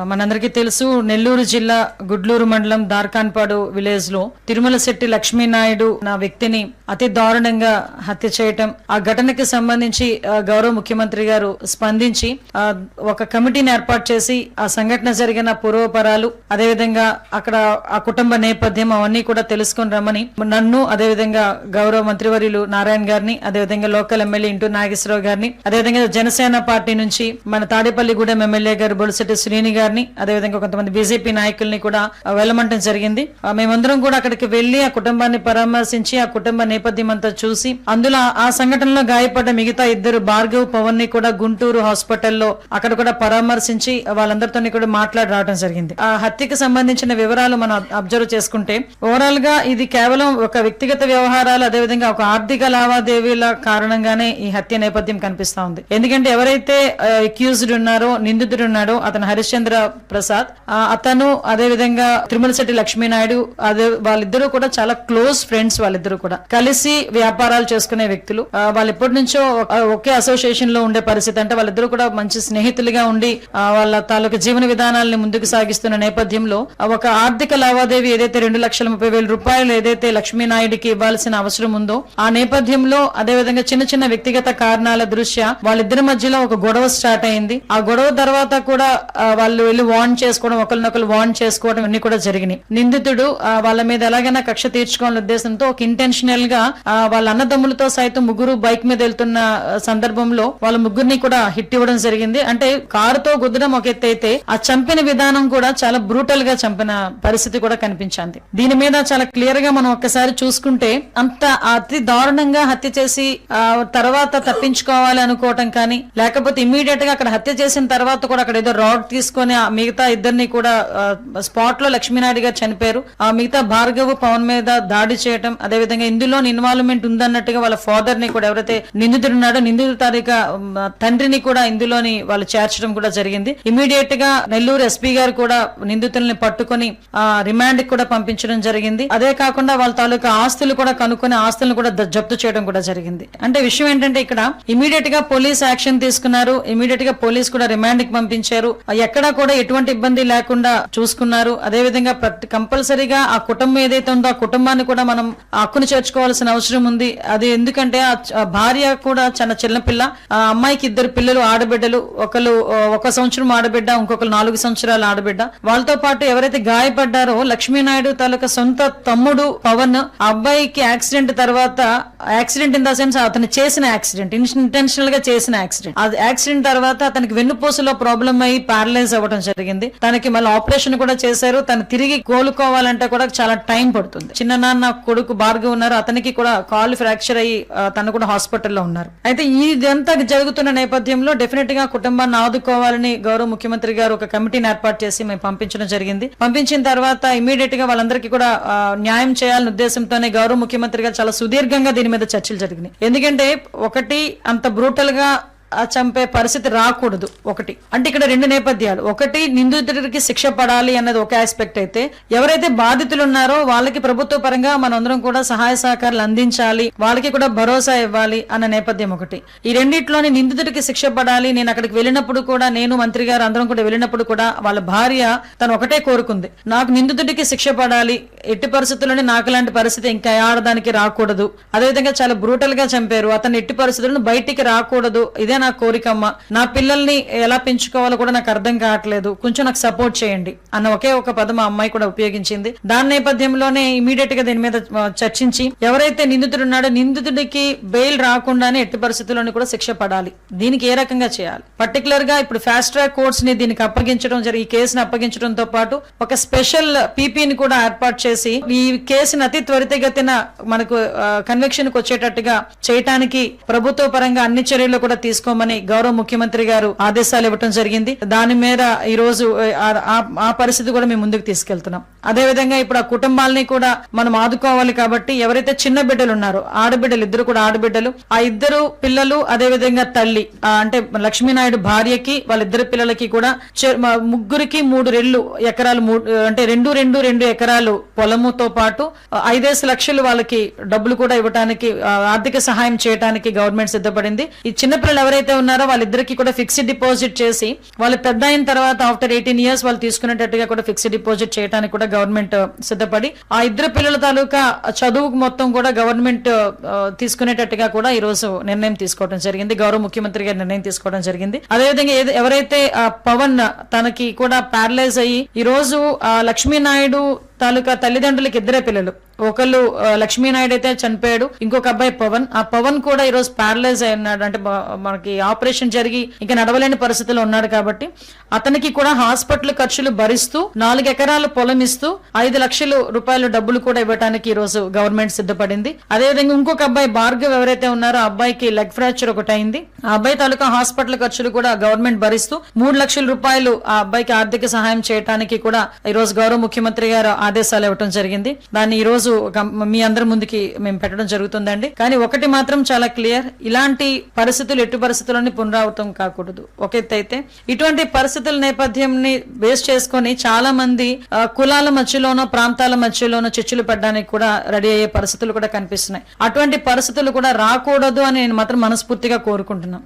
మనందరికీ తెలుసు నెల్లూరు జిల్లా గుడ్లూరు మండలం దార్కాన్పాడు విలేజ్ లో తిరుమల శెట్టి లక్ష్మీనాయుడు నా వ్యక్తిని అతి దారుణంగా హత్య చేయటం, ఆ ఘటనకి సంబంధించి గౌరవ ముఖ్యమంత్రి గారు స్పందించి ఒక కమిటీని ఏర్పాటు చేసి ఆ సంఘటన జరిగిన పూర్వపరాలు, అదేవిధంగా అక్కడ ఆ కుటుంబ నేపథ్యం అవన్నీ కూడా తెలుసుకుని రమ్మని నన్ను, అదేవిధంగా గౌరవ మంత్రివర్యులు నారాయణ గారిని, అదేవిధంగా లోకల్ ఎమ్మెల్యే ఇంటూ నాగేశ్వరరావు గారిని, అదేవిధంగా జనసేన పార్టీ నుంచి మన తాడేపల్లిగూడెం ఎమ్మెల్యే గారు బొలిశెట్టి శ్రీని గారిని, అదేవిధంగా కొంతమంది బీజేపీ నాయకుల్ని కూడా వెళ్ళమంటం జరిగింది. మేమందరం కూడా అక్కడికి వెళ్లి ఆ కుటుంబాన్ని పరామర్శించి ఆ కుటుంబ నేపథ్యం అంతా చూసి అందులో ఆ సంఘటనలో గాయపడ్డ మిగతా ఇద్దరు భార్గవ్, పవన్ ని కూడా గుంటూరు హాస్పిటల్లో అక్కడ కూడా పరామర్శించి వాళ్ళందరితో కూడా మాట్లాడి రావడం జరిగింది. ఆ హత్యకు సంబంధించిన వివరాలు మనం అబ్జర్వ్ చేసుకుంటే ఓవరాల్ గా ఇది కేవలం ఒక వ్యక్తిగత వ్యవహారాలు, అదేవిధంగా ఒక ఆర్థిక లావాదేవీల కారణంగానే ఈ హత్య నేపథ్యం కనిపిస్తా ఉంది. ఎందుకంటే ఎవరైతే అక్యూజ్డ్ ఉన్నారో, నిందితుడు ఉన్నాడో అతను హరిశ్చంద్ర ప్రసాద్, అతను అదేవిధంగా తిరుమల శెట్టి లక్ష్మీనాయుడు, అదే వాళ్ళిద్దరూ కూడా చాలా క్లోజ్ ఫ్రెండ్స్. వాళ్ళిద్దరూ కూడా కలిసి వ్యాపారాలు చేసుకునే వ్యక్తులు. వాళ్ళు ఎప్పటి నుంచో ఒకే అసోసియేషన్ లో ఉండే పరిస్థితి. అంటే వాళ్ళిద్దరూ కూడా మంచి స్నేహితులుగా ఉండి వాళ్ళ తాలూకు జీవన విధానాలను ముందుకు సాగిస్తున్న నేపథ్యంలో ఒక ఆర్థిక లావాదేవీ ఏదైతే 2,30,000 రూపాయలు ఏదైతే లక్ష్మీనాయుడికి ఇవ్వాల్సిన అవసరం ఉందో ఆ నేపథ్యంలో, అదేవిధంగా చిన్న చిన్న వ్యక్తిగత కారణాల దృష్ట్యా వాళ్ళిద్దరి మధ్యలో ఒక గొడవ స్టార్ట్ అయింది. ఆ గొడవ తర్వాత కూడా వాళ్ళు వెళ్ళి వార్న్ చేసుకోవడం, ఒకరినొకరు వార్న్ చేసుకోవడం అన్ని కూడా జరిగినాయి. నిందితుడు వాళ్ళ మీద ఎలాగైనా కక్ష తీర్చుకోవాలనే ఉద్దేశంతో ఒక ఇంటెన్షనల్ గా వాళ్ళ అన్నదమ్ములతో సైతం ముగ్గురు బైక్ మీద వెళ్తున్న సందర్భంలో వాళ్ళ ముగ్గురిని కూడా హిట్ ఇవ్వడం జరిగింది. అంటే కారుతో గుద్దడం ఒక ఎత్తు అయితే ఆ చంపిన విధానం కూడా చాలా బ్రూటల్ గా చంపిన పరిస్థితి కూడా కనిపించింది. దీని మీద చాలా క్లియర్ గా మనం ఒక్కసారి చూసుకుంటే అంత అతి దారుణంగా హత్య చేసి తర్వాత తప్పించుకోవాలి అనుకోవటం కానీ, లేకపోతే ఇమ్మీడియట్ గా అక్కడ హత్య చేసిన తర్వాత కూడా అక్కడ ఏదో రాడ్ తీసుకొని మిగతా ఇద్దరిని కూడా స్పాట్ లో లక్ష్మీనాయుడు గారు చనిపోయారు. ఆ మిగతా భార్గవ్, పవన్ మీద దాడి చేయటం, అదేవిధంగా ఇందులో ఇన్వాల్వ్మెంట్ ఉందన్నట్టుగా వాళ్ళ ఫాదర్ ని కూడా, ఎవరైతే నిందితుడు ఉన్నాడో నిందితుల తారీఖు తండ్రిని కూడా ఇందులోని వాళ్ళు చేర్చడం కూడా జరిగింది. ఇమీడియట్ గా నెల్లూరు ఎస్పీ గారు కూడా నిందితుల్ని పట్టుకుని రిమాండ్ కూడా పంపించడం జరిగింది. అదే కాకుండా వాళ్ళ తాలూకా ఆస్తులు కూడా కనుక్కొని ఆస్తులను కూడా జప్తు చేయడం కూడా జరిగింది. అంటే విషయం ఏంటంటే ఇక్కడ ఇమీడియట్ గా పోలీస్ యాక్షన్ తీసుకున్నారు. ఇమీడియట్ గా పోలీస్ కూడా రిమాండ్ కి పంపించారు. ఎక్కడా కూడా ఎటువంటి ఇబ్బంది లేకుండా చూసుకున్నారు. అదేవిధంగా కంపల్సరీగా ఆ కుటుంబం ఏదైతే ఉందో ఆ కుటుంబాన్ని కూడా మనం హక్కును చేర్చుకోవాల్సిన అవసరం ఉంది. అది ఎందుకంటే ఆ భార్య కూడా చిన్నపిల్ల, ఆ అమ్మాయికి ఇద్దరు పిల్లలు, ఆడబిడ్డలు. ఒకరు 1 సంవత్సరం ఆడబిడ్డ, ఇంకొకరు 4 సంవత్సరాల ఆడబిడ్డ. వాళ్ళతో పాటు ఎవరైతే గాయపడ్డారో లక్ష్మీనాయుడు తాలూకా సొంత తమ్ముడు పవన్, ఆ అబ్బాయికి యాక్సిడెంట్ తర్వాత, యాక్సిడెంట్ ఇన్ ద సెన్స్ అతను చేసిన యాక్సిడెంట్, ఇంటెన్షనల్ గా చేసిన యాక్సిడెంట్, ఆ యాక్సిడెంట్ తర్వాత అతనికి వెన్నుపూసలో ప్రాబ్లం అయ్యి ప్యారలైజ్ అవ్వడం జరిగింది. తనకి మళ్ళీ ఆపరేషన్ కూడా చేశారు. తను తిరిగి కోలుకోవాలంటే కూడా చాలా టైం పడుతుంది. చిన్న నాన్న కొడుకు భార్గవ్ ఉన్నారు, అతనికి కూడా కాల్ ఫ్రాక్చర్ అయ్యి తను కూడా హాస్పిటల్లో ఉన్నారు. అయితే ఇదంతా జరుగుతున్న నేపథ్యంలో డెఫినెట్ గా కుటుంబాన్ని ఆదుకోవాలని గౌరవ ముఖ్యమంత్రి గారు ఒక కమిటీని ఏర్పాటు చేసి మేము పంపించడం జరిగింది. పంపించిన తర్వాత ఇమీడియట్ గా వాళ్ళందరికీ కూడా న్యాయం చేయాలనే ఉద్దేశంతోనే గౌరవ ముఖ్యమంత్రి గారు చాలా సుదీర్ఘంగా దీని మీద చర్చలు జరిగినాయి. ఎందుకంటే ఒకటి అంత బ్రూటల్ గా చంపే పరిస్థితి రాకూడదు. ఒకటి అంటే ఇక్కడ 2 నేపథ్యాలు. ఒకటి నిందితుడికి శిక్ష పడాలి అన్నది ఒక ఆస్పెక్ట్ అయితే, ఎవరైతే బాధితులు ఉన్నారో వాళ్ళకి ప్రభుత్వ పరంగా మనందరం కూడా సహాయ సహకారాలు అందించాలి, వాళ్ళకి కూడా భరోసా ఇవ్వాలి అన్న నేపథ్యం ఒకటి. ఈ రెండిట్లోని నిందితుడికి శిక్ష పడాలి. నేను అక్కడికి వెళ్ళినప్పుడు కూడా, నేను మంత్రి గారు అందరం కూడా వెళ్ళినప్పుడు కూడా వాళ్ళ భార్య తను ఒకటే కోరుకుంది, నాకు నిందితుడికి శిక్ష పడాలి, ఎట్టి పరిస్థితుల్లోనే నాకు లాంటి పరిస్థితి ఇంకా ఆడదానికి రాకూడదు. అదేవిధంగా చాలా బ్రూటల్ గా చంపారు, అతను ఎట్టి పరిస్థితుల్లో బయటికి రాకూడదు, ఇదే నా కోరికమ్మ, నా పిల్లల్ని ఎలా పెంచుకోవాలో కూడా నాకు అర్థం కావట్లేదు, కొంచెం నాకు సపోర్ట్ చేయండి అన్న ఒకే ఒక పదం ఆ అమ్మాయి కూడా ఉపయోగించింది. దాని నేపథ్యంలోనే ఇమీడియట్ గా దీని మీద చర్చించి ఎవరైతే నిందితుడు ఉన్నాడో నిందితుడికి బెయిల్ రాకుండానే ఎట్టి పరిస్థితుల్లోనే కూడా శిక్ష పడాలి. దీనికి ఏ రకంగా చేయాలి, పర్టికులర్ గా ఇప్పుడు ఫాస్ట్ ట్రాక్ కోర్ట్స్ ని దీనికి అప్పగించడం జరిగి, ఈ కేసును అప్పగించడంతో పాటు ఒక స్పెషల్ పీపీని కూడా ఏర్పాటు చేసి ఈ కేసును అతి త్వరితగతిన మనకు కన్విక్షన్ కు వచ్చేటట్టుగా చేయటానికి ప్రభుత్వ పరంగా అన్ని చర్యలు కూడా తీసుకోమని గౌరవ ముఖ్యమంత్రి గారు ఆదేశాలు ఇవ్వడం జరిగింది. దాని మీద ఈ రోజు ఆ పరిస్థితి కూడా మేము ముందుకు తీసుకెళ్తున్నాం. అదేవిధంగా ఇప్పుడు ఆ కుటుంబాలని కూడా మనం ఆదుకోవాలి కాబట్టి ఎవరైతే చిన్న బిడ్డలు ఉన్నారో, ఆడబిడ్డలు, ఇద్దరు కూడా ఆడబిడ్డలు, ఆ ఇద్దరు పిల్లలు, అదేవిధంగా తల్లి అంటే లక్ష్మీనాయుడు భార్యకి వాళ్ళిద్దరు పిల్లలకి కూడా ముగ్గురికి 3 ఎకరాలు, అంటే 2 ఎకరాలు పొలముతో పాటు 5 లక్షలు వాళ్ళకి డబ్బులు కూడా ఇవ్వడానికి, ఆర్థిక సహాయం చేయడానికి గవర్నమెంట్ సిద్ధపడింది. ఈ చిన్నపిల్లలు ఎవరైతే ఎవరైతే ఉన్నారో వాళ్ళిద్దరికి కూడా ఫిక్స్డ్ డిపాజిట్ చేసి వాళ్ళు పెద్ద అయిన తర్వాత ఆఫ్టర్ 18 years వాళ్ళు తీసుకునేటట్టుగా కూడా ఫిక్స్డ్ డిపాజిట్ చేయడానికి కూడా గవర్నమెంట్ సిద్ధపడి ఆ ఇద్దరు పిల్లల తాలూకా చదువుకు మొత్తం కూడా గవర్నమెంట్ తీసుకునేటట్టుగా కూడా ఈ రోజు నిర్ణయం తీసుకోవడం జరిగింది. గౌరవ ముఖ్యమంత్రి గారు నిర్ణయం తీసుకోవడం జరిగింది. అదేవిధంగా ఎవరైతే పవన్ తనకి కూడా ప్యారలైజ్ అయ్యి ఈ రోజు లక్ష్మీనాయుడు తాలూకా తల్లిదండ్రులకి ఇద్దరే పిల్లలు. ఒకళ్ళు లక్ష్మీనాయుడు అయితే చనిపోయాడు, ఇంకొక అబ్బాయి పవన్. ఆ పవన్ కూడా ఈ రోజు ప్యారలైజ్ అయి ఉన్నాడు, అంటే మనకి ఆపరేషన్ జరిగి ఇంకా నడవలేని పరిస్థితిలో ఉన్నాడు. కాబట్టి అతనికి కూడా హాస్పిటల్ ఖర్చులు భరిస్తూ 4 ఎకరాల పొలం ఇస్తూ 5 లక్షల రూపాయల డబ్బులు కూడా ఇవ్వడానికి ఈ రోజు గవర్నమెంట్ సిద్ధపడింది. అదేవిధంగా ఇంకొక అబ్బాయి భార్గవ్ ఎవరైతే ఉన్నారో ఆ అబ్బాయికి లెగ్ ఫ్రాక్చర్ ఒకటి అయింది. ఆ అబ్బాయి తాలూకా హాస్పిటల్ ఖర్చులు కూడా గవర్నమెంట్ భరిస్తూ 3 లక్షల రూపాయలు ఆ అబ్బాయికి ఆర్థిక సహాయం చేయడానికి కూడా ఈ రోజు గౌరవ ముఖ్యమంత్రి గారు ఆదేశాలు ఇవ్వడం జరిగింది. దాన్ని ఈ రోజు మీ అందరి ముందుకి మేము పెట్టడం జరుగుతుందండి. కానీ ఒకటి మాత్రం చాలా క్లియర్, ఇలాంటి పరిస్థితులు ఎట్టి పరిస్థితుల్లోని పునరావృతం కాకూడదు. ఒక ఎత్తు అయితే ఇటువంటి పరిస్థితుల నేపథ్యంని బేస్ చేసుకొని చాలా మంది కులాల మధ్యలోనో ప్రాంతాల మధ్యలోనో చిచ్చులు పెట్టడానికి కూడా రెడీ అయ్యే పరిస్థితులు కూడా కనిపిస్తున్నాయి. అటువంటి పరిస్థితులు కూడా రాకూడదు అని నేను మాత్రం మనస్ఫూర్తిగా కోరుకుంటున్నాను.